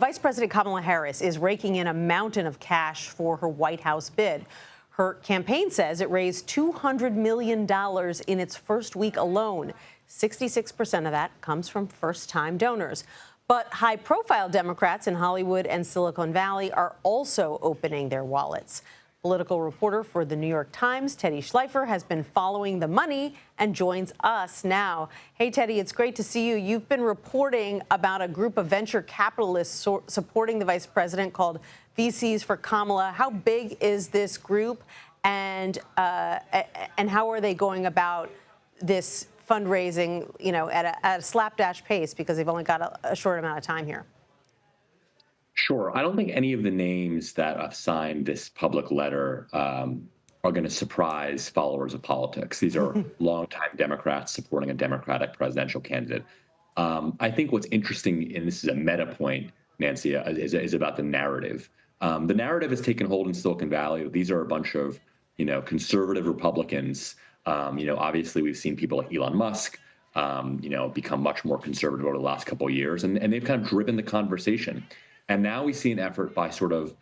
Vice President Kamala Harris is raking in a mountain of cash for her White House bid. Her campaign says it raised $200 million in its first week alone. 66% of that comes from first-time donors. But high-profile Democrats in Hollywood and Silicon Valley are also opening their wallets. Political reporter for the New York Times, Teddy Schleifer, has been following the money and joins us now. Hey, Teddy, it's great to see you. You've been reporting about a group of venture capitalists supporting the vice president called VCs for Kamala. How big is this group, and how are they going about this fundraising, at a slapdash pace, because they've only got a short amount of time here? Sure. I don't think any of the names that have signed this public letter are going to surprise followers of politics. These are longtime Democrats supporting a Democratic presidential candidate. I think what's interesting, and this is a meta point, Nancy, is about the narrative. The narrative has taken hold in Silicon Valley. These are a bunch of, conservative Republicans. Obviously, we've seen people like Elon Musk, become much more conservative over the last couple of years, and they've kind of driven the conversation. And now we see an effort by sort of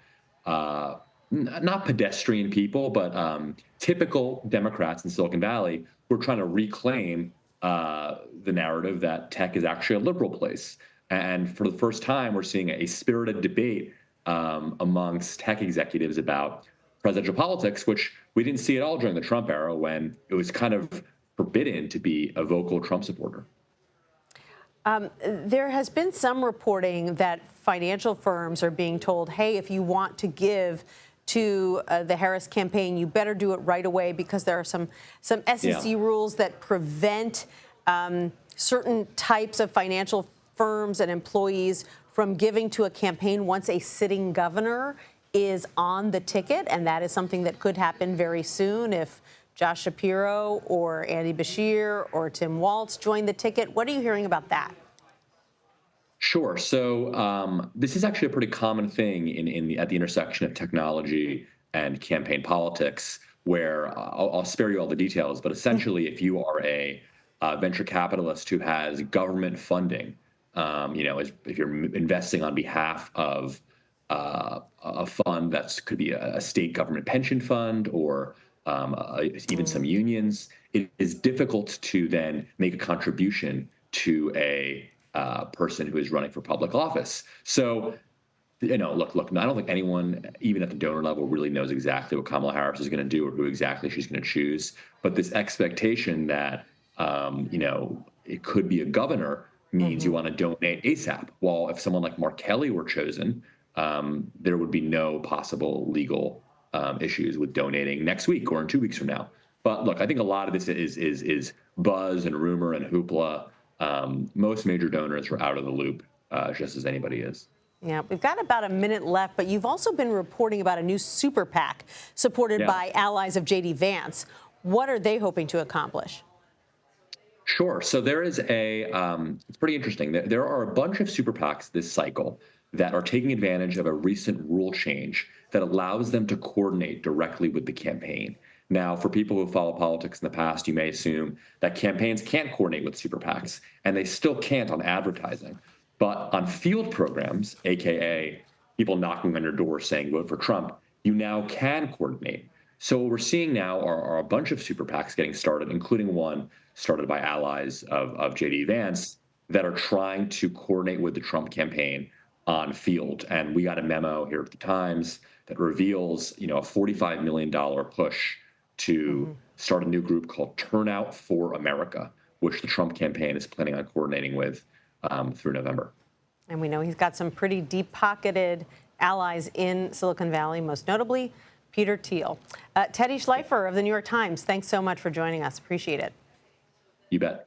not pedestrian people, but typical Democrats in Silicon Valley who are trying to reclaim the narrative that tech is actually a liberal place. And for the first time, we're seeing a spirited debate amongst tech executives about presidential politics, which we didn't see at all during the Trump era, when it was kind of forbidden to be a vocal Trump supporter. There has been some reporting that financial firms are being told, hey, if you want to give to the Harris campaign, you better do it right away, because there are some SEC rules that prevent certain types of financial firms and employees from giving to a campaign once a sitting governor is on the ticket. And that is something that could happen very soon if Josh Shapiro or Andy Beshear or Tim Walz join the ticket. What are you hearing about that? Sure. So this is actually a pretty common thing at the intersection of technology and campaign politics, where I'll spare you all the details, but essentially, if you are a venture capitalist who has government funding, if you're investing on behalf of a fund that could be a state government pension fund or even some unions, it is difficult to then make a contribution to a person who is running for public office. So, look, I don't think anyone, even at the donor level, really knows exactly what Kamala Harris is going to do or who exactly she's going to choose. But this expectation that, it could be a governor means you want to donate ASAP. While if someone like Mark Kelly were chosen, there would be no possible legal issues with donating next week or in 2 weeks from now. But look, I think a lot of this is buzz and rumor and hoopla. Most major donors are out of the loop, just as anybody is. Yeah, we've got about a minute left, but you've also been reporting about a new super PAC supported by allies of J.D. Vance. What are they hoping to accomplish? Sure. So there is it's pretty interesting. There are a bunch of super PACs this cycle that are taking advantage of a recent rule change that allows them to coordinate directly with the campaign. Now, for people who follow politics in the past, you may assume that campaigns can't coordinate with super PACs, and they still can't on advertising. But on field programs, AKA people knocking on your door saying vote for Trump, you now can coordinate. So what we're seeing now are a bunch of super PACs getting started, including one started by allies of J.D. Vance, that are trying to coordinate with the Trump campaign on field. And we got a memo here at the Times that reveals, a $45 million push to start a new group called Turnout for America, which the Trump campaign is planning on coordinating with through November. And we know he's got some pretty deep-pocketed allies in Silicon Valley, most notably Peter Thiel. Teddy Schleifer of the New York Times, thanks so much for joining us. Appreciate it. You bet.